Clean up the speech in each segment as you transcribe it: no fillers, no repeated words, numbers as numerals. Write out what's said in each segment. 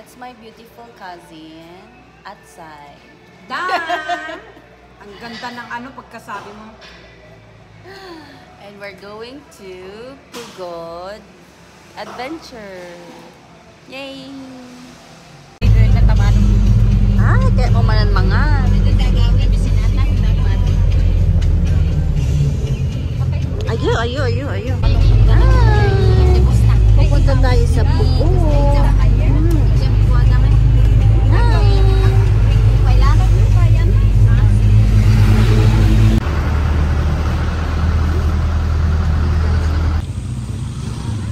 That's my beautiful cousin outside. Dan! Ang ganda ng ano pagkasabi mo. And we're going to Pugod Adventure. Yay! Ay, kaya kumanan mga. Ayo. Pupunta tayo sa Pugod.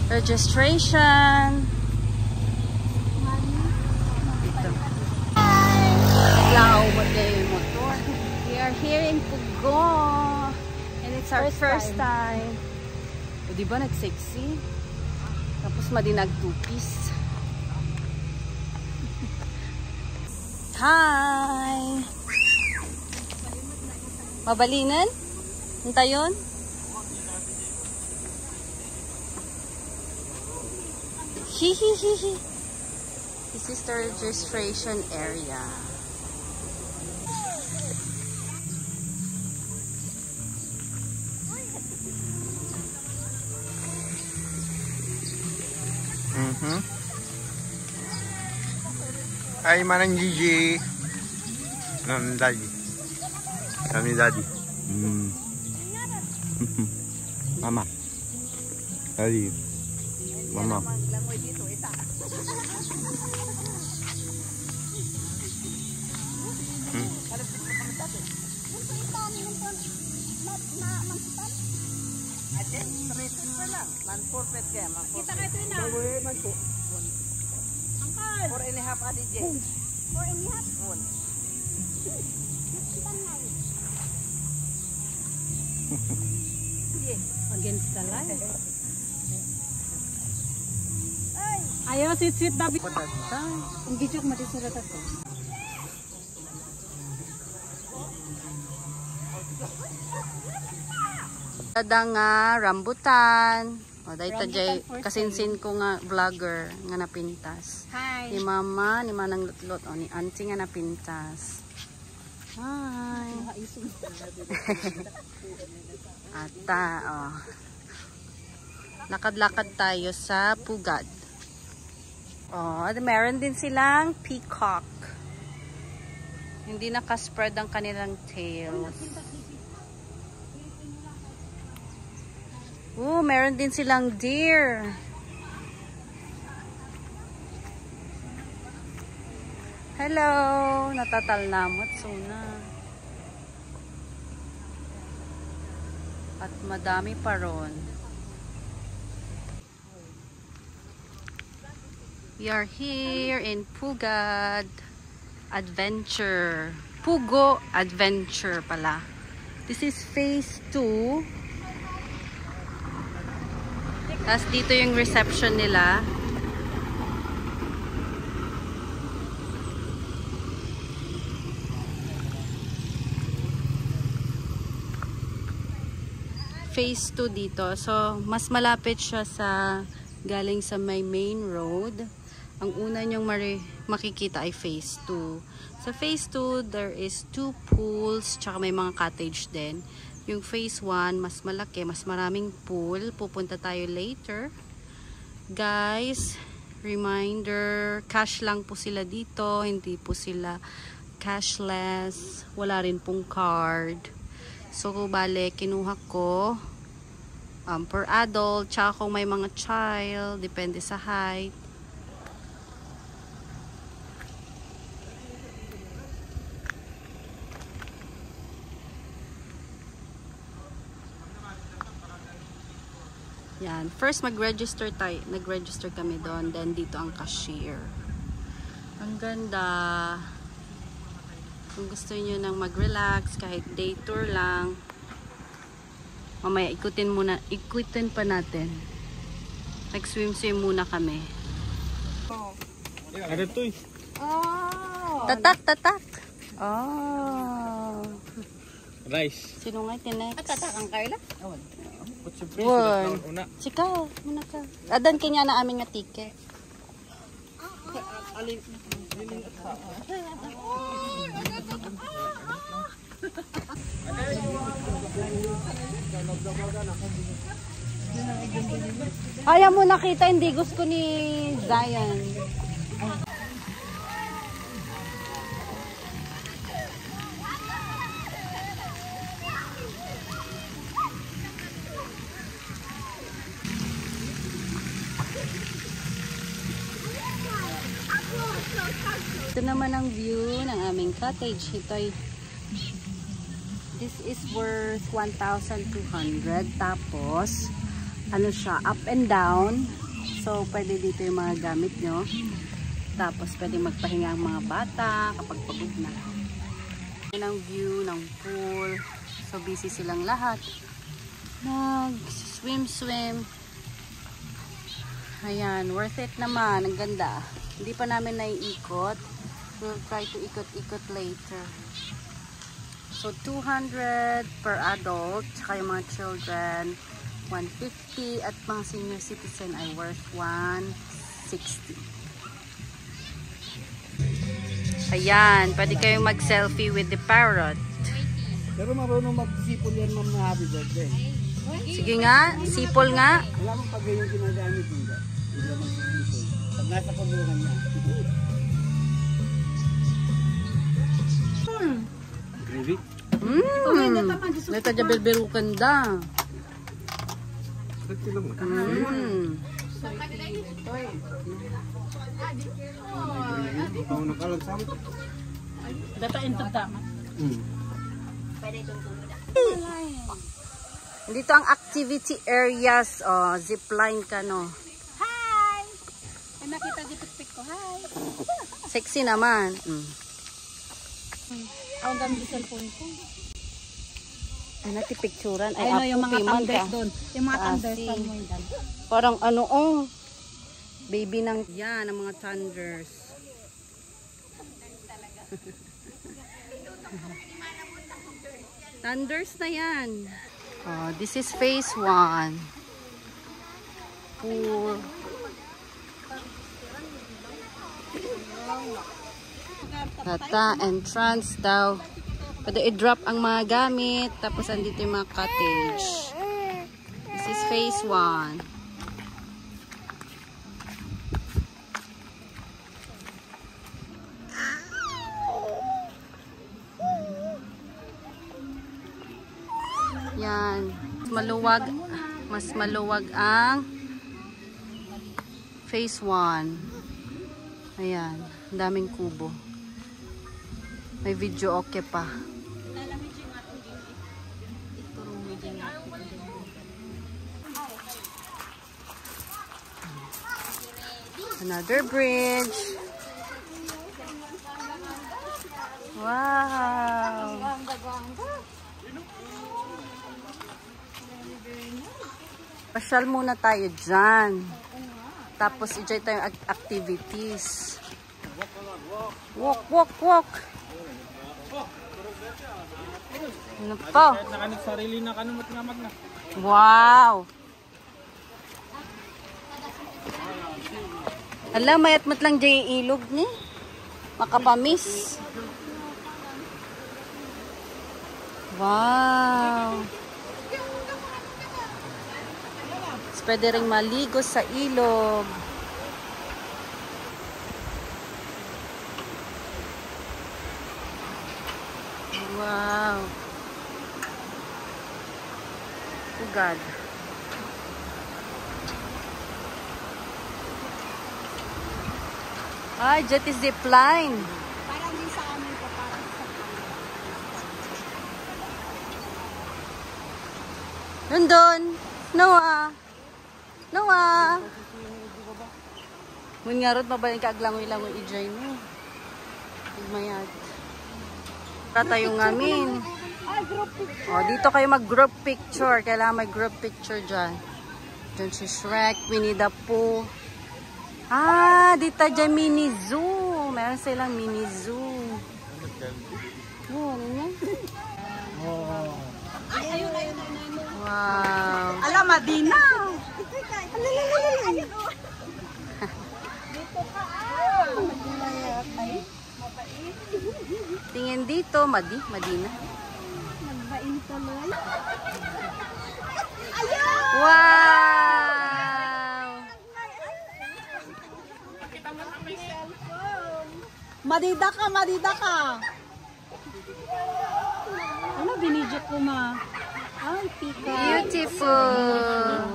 Registration. We are here in Pugod and it's our first time. O diba nag-sexy? Tapos madinag two-piece. Hi! Mabalinan? Hintayon? Hihihihi. This is the registration area. Ay, manang Gigi. Nami daddy. Mama. Daddy. Mama. Man-forfeit kaya, Kita ka ito na. 4.5 adi J. 4.5? Against the line. Ayaw, sit na. Ang gijuk matisulat ako. Ada nga rambutan. O dahil tajay kasinsin ko nga vlogger nga napintas. Hi. Ni mama, ni manang lutlot o ni auntie nga napintas. Hi. Ata, oh. Lakad-lakad tayo sa Pugad. Oh, at meron din silang peacock. Hindi nakaspread ang kanilang tails. Meron din silang deer. Hello! Natatalnamot suna. At madami pa ron. We are here in Pugod Adventure. Pugo Adventure pala. This is phase 2. Tapos dito yung reception nila. Phase 2 dito. So, mas malapit siya sa galing sa may main road. Ang una nyong makikita ay phase 2. Sa phase 2, there is 2 pools, tsaka may mga cottage din. Yung phase 1, mas malaki, mas maraming pool. Pupunta tayo later. Guys, reminder, cash lang po sila dito. Hindi po sila cashless. Wala rin pong card. So, bale, kinuha ko per adult. Tsaka kung may mga child, depende sa height. Yan. First, mag-register tayo. Nag-register kami doon. Then, dito ang cashier. Ang ganda. Kung gusto niyo nang mag-relax, kahit day tour lang. Mamaya, ikutin pa natin. Nag-swim-swim muna kami. Ada to eh. Oh! Tatak! Oh! Rice. Sino nga tinex? Tatak ang Carla? Sika, muna ka. Adan kanya na aming nga ticket. Ayaw mo nakita, hindi gusto ni Zion. Ito naman ang view ng aming cottage. This is worth 1,200. Tapos, ano siya, up and down. So, pwede dito yung mga gamit nyo. Tapos, pwede magpahinga ang mga bata kapag pagod na. Yan ang view ng pool. So, busy silang lahat. Swim. Ayan, worth it naman. Ang ganda. Hindi pa namin naiikot. We'll try to ikot-ikot later. So, 200 per adult. Tsaka yung mga children, 150. At mga senior citizen ay worth 160. Ayan, pwede kayong mag-selfie with the parrot. Pero marunong mag-sipol yan, ma'am, na happy birthday. Sige nga, sipol nga. Wala mong pag yung ginagamit nila. Hindi naman sipol. Pag nasa kulungan niya. Gravy? Neta dya bilbirukan da. Data into tama. Dito ang activity areas. Oh, zipline ka, no? Hi! Ay, nakita dito pic ko. Hi! Sexy naman. Ako gamit yung cellphone ko. Ay, natipicturan. Ay, Ay, no, yung mga piman thunders ka. doon. Yung mga thunders Asi. saan mo yun doon. Parang ano, baby ng, yan, ang mga thunders. Thunders na yan. Oh, this is phase 1. Pool. Tata, entrance daw. Pwede i-drop ang mga gamit. Tapos andito yung mga cottage. This is phase 1. Yan. Mas maluwag ang phase 1. Ayan. Ang daming kubo. May video okay pa. Another bridge. Wow. Pasyal muna tayo dyan. Tapos enjoy tayong activities. Walk. Ano pa? Sarili na kanumot nga magna. Wow. Alam, mayat-mat lang dyan yung ilog ni. Makapamis. Wow. Pwede rin maligo sa ilog. Wow. Oh God. Ay, jet is zip line. Parang din sa amin ko, parang sa Nandun. Noah. Mun nga rod, mabaling ka aglangoy-langoy i-join mo. Mayad. Tatayo ngamin. O, dito kayo mag-group picture. Kailangan may group picture dyan. Dyan si Shrek, Winnie the Pooh. Dito dyan mini zoo. Meron silang mini zoo. Ano yan? Wow. Alam, Madina! Dito ka. dito, Madina. Nagbain tuloy. Wow! Madida ka, madida ka. Ano binidyo ko ma? Ay, pika. Beautiful!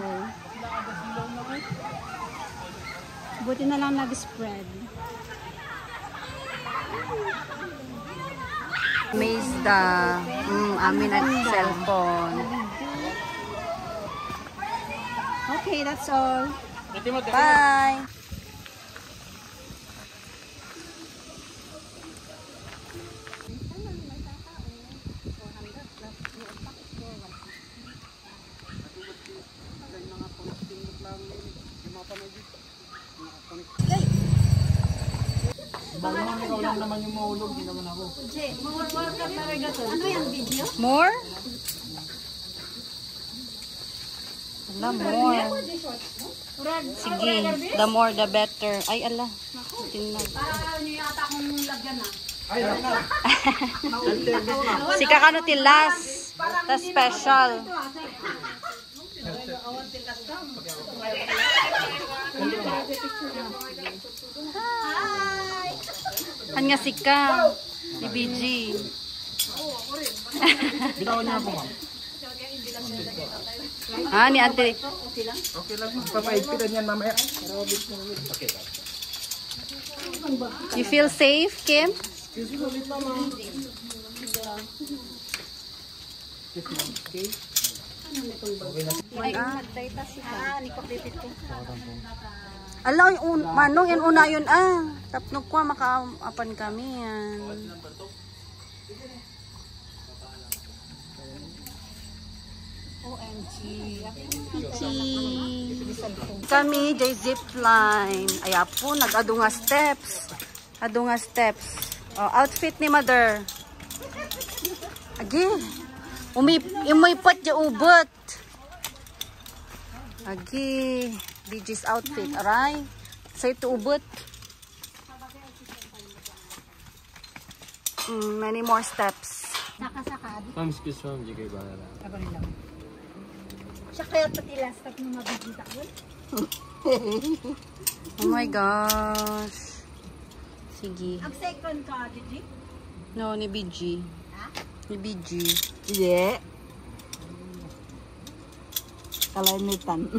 Buti na lang nag-spread. Mazda. Amin at cellphone. Okay, that's all. Bye! Ikaw lang naman yung mahulog, di naman ako. Ano yung video? More? Ala, more. Sige, the more the better. Ay, ala. Tingnan. Si kakano tilas. The special. Han nga sika. Si BG. Bitawan niya ako, ma'am. Ni ate. Okay lang, papaigpitan yan mamaya. Okay. You feel safe, Kim? Okay. Ala, manong yan una yun Tapnog ko, makaapan kami yan. OMG. Kami, Zipline. Ay po, nag-adunga steps. Adunga steps. Oh, outfit ni mother. Agi. Umipot yung ubot. Agi. BG's outfit. Aray. Say to ubot. Many more steps. Nakasakad. Ma'am, excuse ma'am, di kayo bahala. Kabarin lang. Siya kaya pati last time nung mabibita ko. Oh my gosh. Sige. Ang second ka, Gigi? No, ni BG. Ha? Ni BG. Yeah. Kalamitan.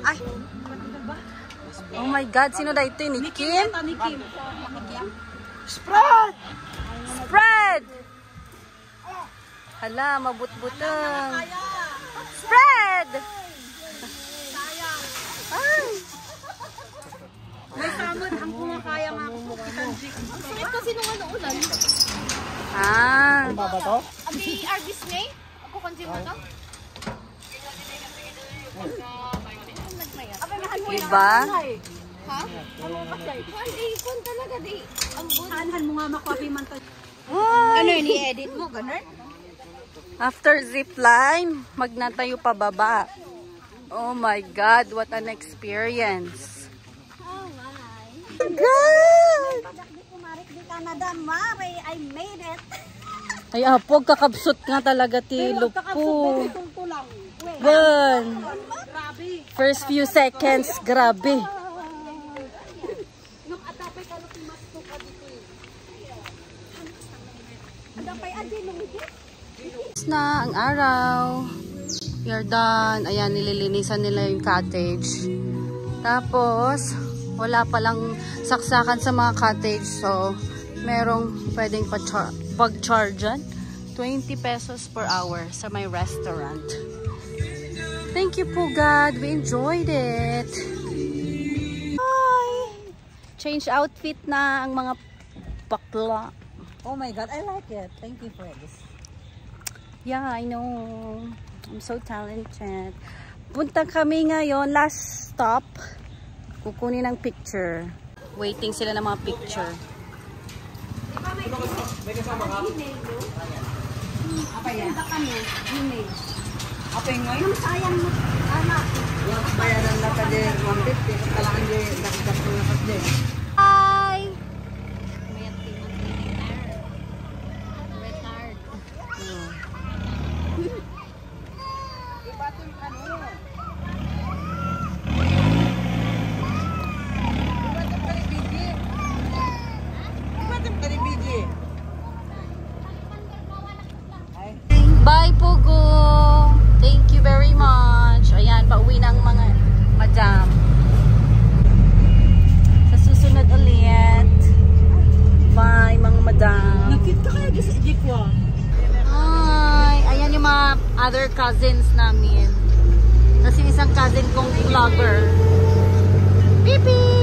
Ay! Oh my God, sino na ito? Ni Kim? Ni Kim. Spread! Spread! Hala, mabut-butang. Spread! Ay! May samad ang kumakaya nga ako kitang Gig. Bakit kasi nung ulan? Ah. Ba ba to? Abi, Arbis May? Ako kansin mo to? Diba? Ha? Hindi, ikon talaga di. Ang buhan mo nga makwapi man to. Ano yun, i-edit mo? Ganun? After zipline, magnatayo pa baba. Oh my God, what an experience. Oh my. God! Di kumarik di Canada, Mare, I made it. Ay, apog, kakabsot nga talaga ti Lupo. Bon. First few seconds, grabe. Na ang araw. We are done. Ayan, nililinisan nila yung cottage. Tapos, wala palang saksakan sa mga cottage. So, merong pwedeng pag-chargean. 20 pesos per hour sa may restaurant. Thank you po, God. We enjoyed it. Bye! Change outfit na ang mga bakla. Oh my God, I like it. Thank you for this. Yeah, I know. I'm so talented. Punta kami ngayon, last stop. Kukunin ng picture. Waiting sila ng mga picture. May kasama ka? Apa yan? Kami, email. Apa yung ngayon? Sayang mo, anak. Yung bayaran na ka din, 150. Kailangan din, dagdag ko na ka din. Hi! Bye, Pugo! Thank you very much. Ayan, pauwi na ang mga madam. Sa susunod ulit. Bye, mga madam. Nakita kaya sa Jikwa? Hi! Ayan yung mga other cousins namin. Tapos yung isang cousin kong vlogger. Pipi!